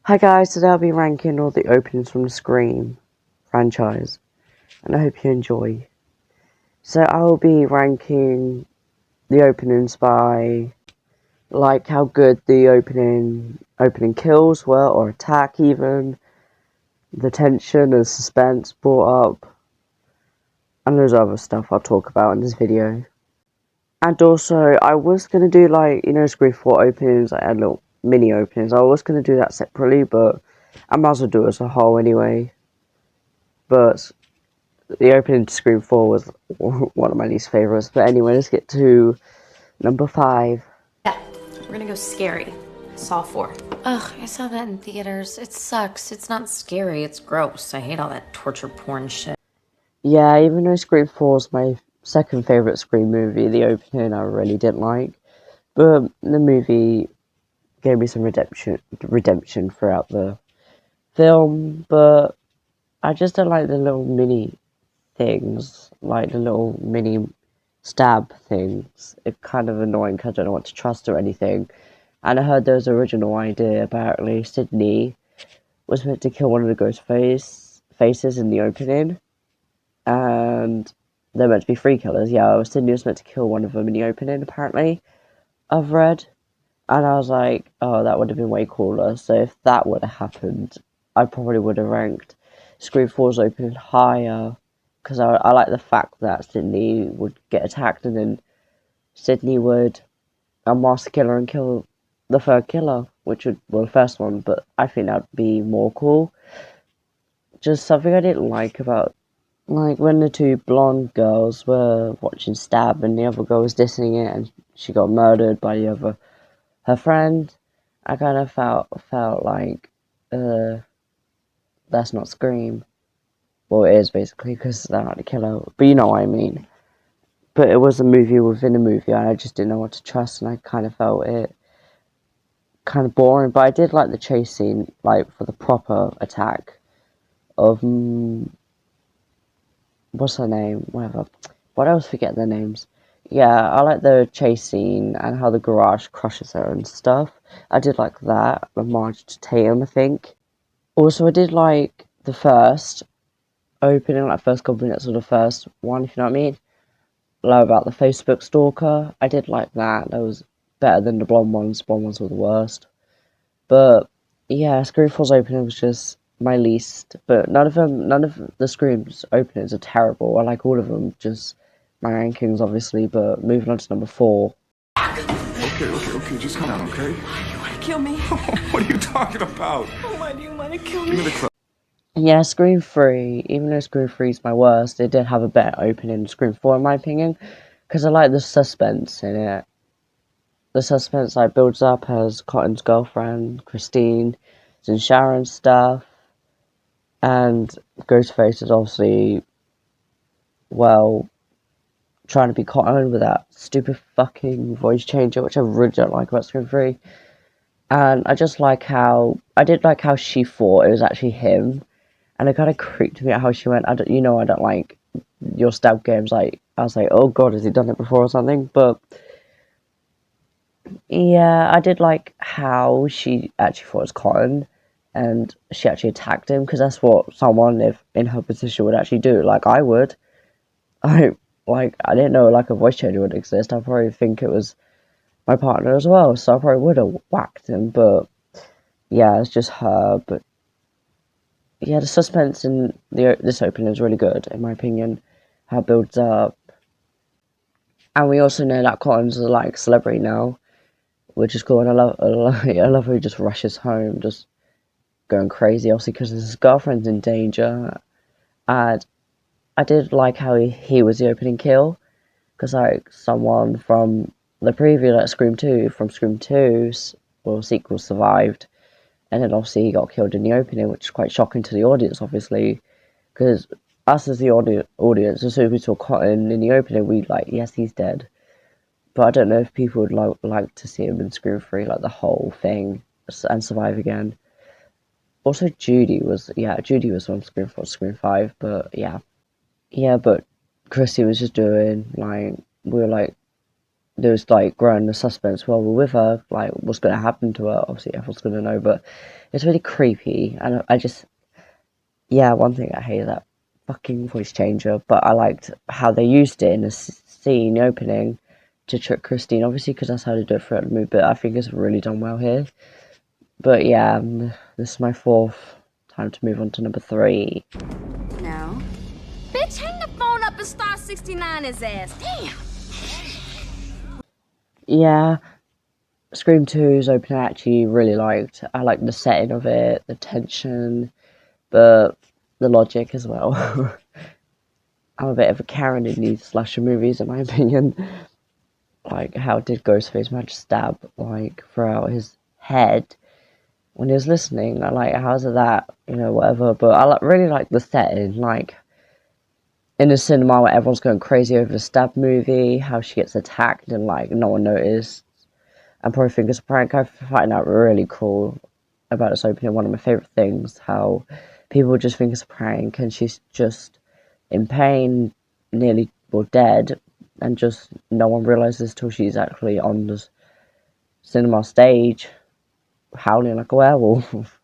Hi guys, today I'll be ranking all the openings from the Scream franchise, and I hope you enjoy. So I will be ranking the openings by like how good the opening kills were, or attack even, the tension and suspense brought up, and there's other stuff I'll talk about in this video. And also, I was gonna do Scream 4 openings, like little mini openings. I was gonna do that separately, but I might as well do it as a whole anyway. But the opening to Scream 4 was one of my least favourites. But anyway, let's get to number 5. Yeah, we're gonna go scary. Saw 4. Ugh, I saw that in theaters. It sucks. It's not scary, it's gross. I hate all that torture porn shit. Yeah, even though Scream 4 is my second favourite Scream movie, the opening I really didn't like. But the movie gave me some redemption throughout the film. But I just don't like the little mini things, like the little mini stab things. It's kind of annoying because I don't know what to trust or anything. And I heard there was an original idea. Apparently, Sydney was meant to kill one of the ghost faces in the opening, and they're meant to be three killers. Yeah, Sydney was meant to kill one of them in the opening. Apparently, I've read, and I was like, oh, that would have been way cooler. So if that would have happened, I probably would have ranked Scream 4's opening higher, because I like the fact that Sydney would get attacked and then Sydney would unmask the killer and kill the third killer, which would, well, the first one, but I think that'd be more cool. Just something I didn't like about, like, when the two blonde girls were watching Stab and the other girl was dissing it and she got murdered by her friend, I kind of felt like, that's not Scream. Well, it is basically, because they're not the killer, but you know what I mean. But it was a movie within a movie, and I just didn't know what to trust, and I kind of felt it kind of boring. But I did like the chase scene, like for the proper attack of what's her name? Whatever. What else? Forget their names. Yeah, I like the chase scene and how the garage crushes her and stuff. I did like that. Homage to Tatum, I think. Also, I did like the first opening, like first couple minutes of the first one, if you know what I mean. Like about the Facebook stalker. I did like that. That was better than the blonde ones. Blonde ones were the worst. But yeah, Scream 4's opening was just my least. But none of the Scream's openings are terrible. I like all of them. Just my rankings, obviously. But moving on to number 4. Okay, just calm down, okay? You wanna kill me? What are you talking about? Why do you wanna kill Give me me? the clip. Yeah, Scream 3, even though Scream 3 is my worst, it did have a better opening than Scream 4 in my opinion, because I like the suspense in it. The suspense like builds up as Cotton's girlfriend, Christine, is in Sharon's stuff, and Ghostface is obviously, well, trying to be Cotton with that stupid fucking voice changer, which I really don't like about Scream 3. And I just like how, I did like how she thought it was actually him. And it kind of creeped me out how she went, I don't like your stab games. Like, I was like, oh god, has he done it before or something? But yeah, I did like how she actually thought it was Cotton, and she actually attacked him, because that's what someone if in her position would actually do. Like I would. I I didn't know like a voice changer would exist. I probably think it was my partner as well, so I probably would have whacked him. But yeah, it's just her. But yeah, the suspense in this opening is really good, in my opinion. How it builds up. And we also know that Cotton's a like celebrity now, which is cool. And I love how he just rushes home, just going crazy, obviously, because his girlfriend's in danger. And I did like how he was the opening kill, because like someone from the preview, like Scream 2, from Scream 2's, well, sequel survived. And then obviously he got killed in the opening, which is quite shocking to the audience, obviously, because us as the audience, as soon as we saw Cotton in the opening, we like, yes, he's dead. But I don't know if people would like to see him in Scream 3, like the whole thing, and survive again. Also, Judy was on Scream 4, Scream 5, but yeah. Yeah, but Chrissy was just doing, like, we were like, there was like growing the suspense while we're with her, like what's going to happen to her. Obviously, everyone's going to know, but it's really creepy. And I just, yeah, one thing I hate is that fucking voice changer, but I liked how they used it in the scene opening to trick Christine, obviously, because that's how they do it throughout the movie. But I think it's really done well here. But yeah, this is my fourth. Time to move on to number 3. No. Bitch, hang the phone up and star 69 his ass. Damn. Yeah, Scream 2's opening I actually really liked. I liked the setting of it, the tension, but the logic as well. I'm a bit of a Karen in these slasher movies, in my opinion. Like, how did Ghostface manage to stab, like, throughout his head when he was listening? I like, how's it that, whatever. But I really like the setting, like, in the cinema where everyone's going crazy over the stab movie, how she gets attacked and, like, no one noticed. And probably think it's a prank. I find that really cool about this opening. One of my favourite things, how people just think it's a prank and she's just in pain, nearly or dead, and just no one realizes till she's actually on the cinema stage howling like a werewolf.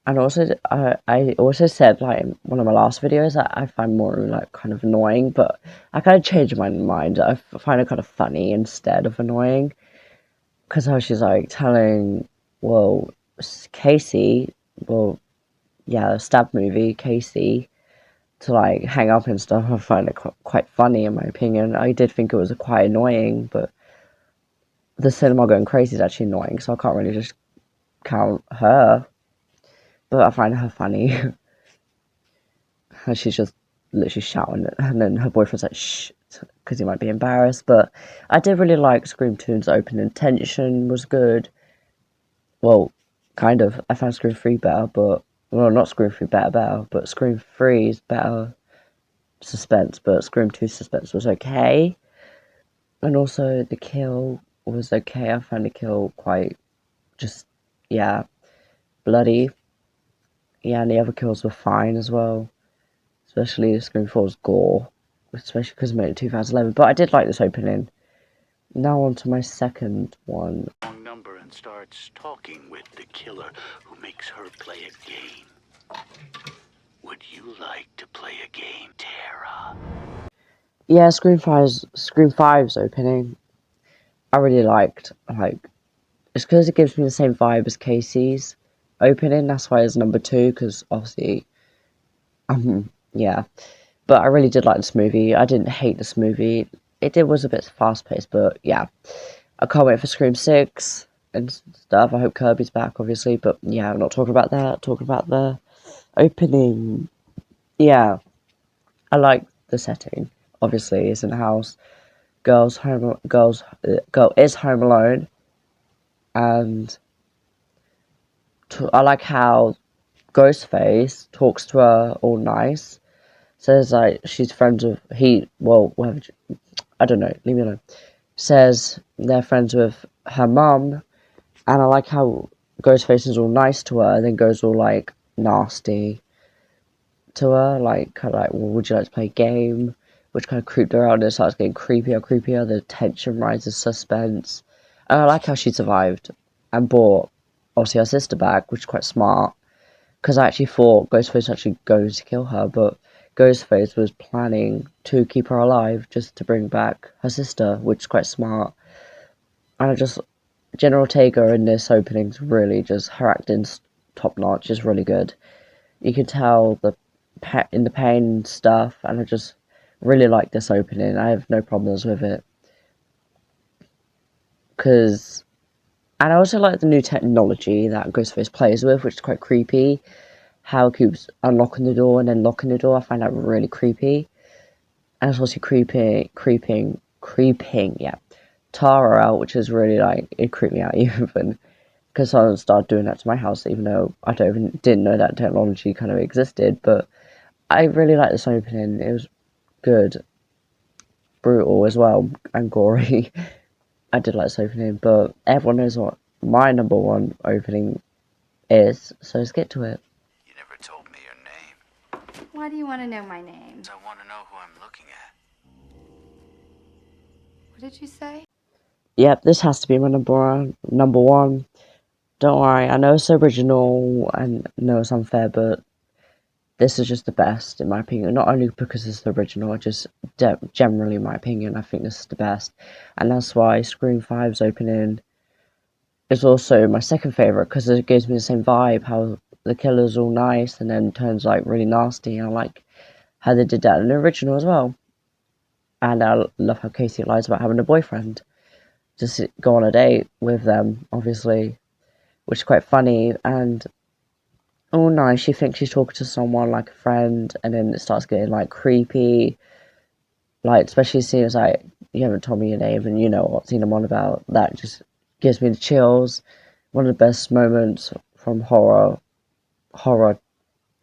And also, I also said, like, in one of my last videos that I find more, like, kind of annoying, but I kind of changed my mind. I find it kind of funny instead of annoying, because how she's, like, telling, well, Casey, well, yeah, the stab movie, Casey, to, like, hang up and stuff. I find it quite funny, in my opinion. I did think it was quite annoying, but the cinema going crazy is actually annoying, so I can't really just count her. But I find her funny. And she's just literally shouting it, and then her boyfriend's like, shh, because he might be embarrassed. But I did really like Scream 2's opening. Tension was good. Well, kind of. I found Scream 3 better, but... Well, not Scream 3 better, but Scream 3's better suspense, but Scream 2's suspense was okay. And also, the kill was okay. I found the kill quite just, yeah, bloody. Yeah, and the other kills were fine as well. Especially Scream 4's gore. Especially because it made it 2011. But I did like this opening. Now on to my second one. Number and starts talking with the killer who makes her play a game. Would you like to play a game, Tara? Yeah, Scream 5's opening, I really liked. Like, it's because it gives me the same vibe as Casey's opening. That's why it's number 2, because obviously, yeah. But I really did like this movie. I didn't hate this movie. It was a bit fast paced, but yeah. I can't wait for Scream 6 and stuff. I hope Kirby's back, obviously, but yeah, I'm not talking about that. Talking about the opening. Yeah, I like the setting. Obviously, it's in the house. Girl is home alone, and I like how Ghostface talks to her all nice. Says like she's friends with whatever. I don't know. Leave me alone. Says they're friends with her mum, and I like how Ghostface is all nice to her, and then goes all like nasty to her, like kind of like, well, would you like to play a game? Which kind of creeped her out, and it starts getting creepier. The tension rises, suspense, and I like how she survived and brought obviously her sister back, which is quite smart. Because I actually thought Ghostface was actually going to kill her, but Ghostface was planning to keep her alive just to bring back her sister, which is quite smart. And General Ortega in this opening is really just, her acting's top notch, is really good. You can tell in the pain and stuff, and I just really like this opening. I have no problems with it. And I also like the new technology that Ghostface plays with, which is quite creepy. How it keeps unlocking the door and then locking the door. I find that really creepy. And it's also creeping, yeah, Tara out, which is really like, it creeped me out even. Because someone started doing that to my house, even though I didn't know that technology kind of existed. But I really like this opening. It was good. Brutal as well, and gory. I did like this opening, but everyone knows what my number 1 opening is, so let's get to it. You never told me your name. Why do you want to know my name? I want to know who I'm looking at. What did you say? yep, this has to be my number one. Don't worry, I know it's original and I know it's unfair, but this is just the best in my opinion. Not only because it's the original, just generally in my opinion, I think this is the best, and that's why Scream 5's opening is also my second favorite because it gives me the same vibe. How the killer's all nice and then turns like really nasty. And I like how they did that in the original as well. And I love how Casey lies about having a boyfriend. Just go on a date with them, obviously, which is quite funny. And oh nice, she thinks she's talking to someone like a friend, and then it starts getting like creepy. Like, especially as soon as like you haven't told me your name and you know what scene I'm on about. That just gives me the chills. One of the best moments from horror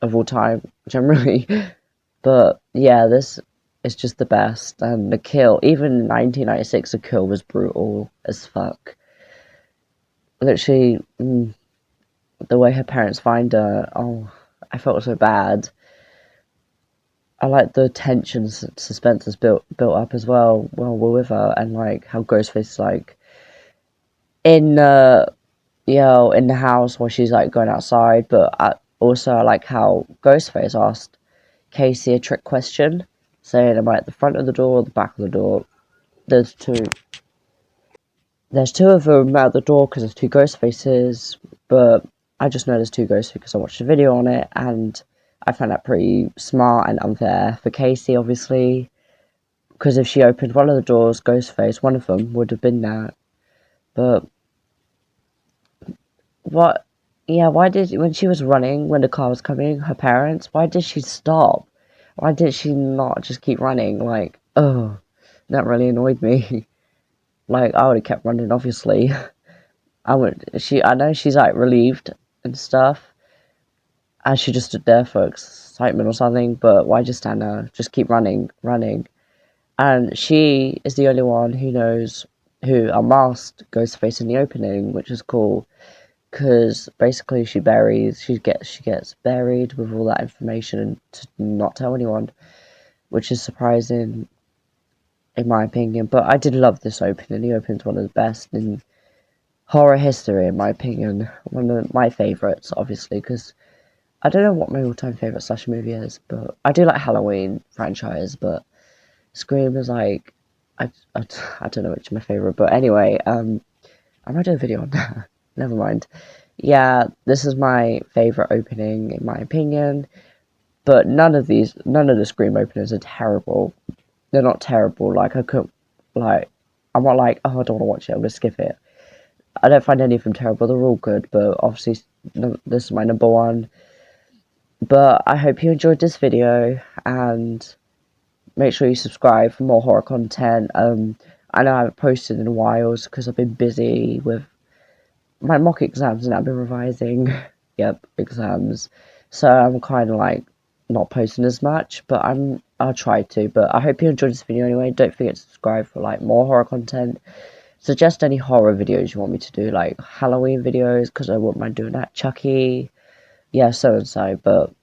of all time, generally. But yeah, this is just the best. And the kill, even in 1996, the kill was brutal as fuck. Literally, the way her parents find her, oh, I felt so bad. I like the tension, suspense is built up as well. Well, we're with her, and like how Ghostface is like in the in the house while she's like going outside. But I like how Ghostface asked Casey a trick question, saying, "Am I at the front of the door or the back of the door?" There's two. There's two of them at the door because there's two ghost faces, but I just know there's two ghosts because I watched a video on it, and I find that pretty smart and unfair for Casey, obviously, because if she opened one of the doors, Ghostface, one of them, would have been there. But what? Yeah, why did, when she was running, when the car was coming, her parents, why did she stop? Why did she not just keep running? Like, oh, that really annoyed me. Like, I would have kept running, obviously. I know she's like relieved and stuff, and she just stood there for excitement or something, but why just stand there? Just keep running. And she is the only one who knows who unmasked Ghostface in the opening, which is cool, because basically she gets buried with all that information to not tell anyone, which is surprising in my opinion. But I did love this opening. The opening's one of the best in horror history, in my opinion. One of my favourites, obviously, because I don't know what my all-time favourite slasher movie is, but I do like Halloween franchise, but Scream is like, I don't know which is my favourite, but anyway, I might do a video on that. Never mind. Yeah, this is my favourite opening, in my opinion, but none of the Scream openers are terrible. They're not terrible, like, I'm not like, oh, I don't want to watch it, I'm going to skip it. I don't find any of them terrible, they're all good, but obviously, this is my number one. But I hope you enjoyed this video, and make sure you subscribe for more horror content. I know I haven't posted in a while because I've been busy with my mock exams and I've been revising. Yep, exams. So I'm kind of like not posting as much, but I'll try to. But I hope you enjoyed this video anyway. Don't forget to subscribe for like more horror content. Suggest any horror videos you want me to do, like Halloween videos, because I wouldn't mind doing that. Chucky, yeah, so and so. But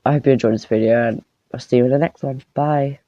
I hope you enjoyed this video, and I'll see you in the next one. Bye.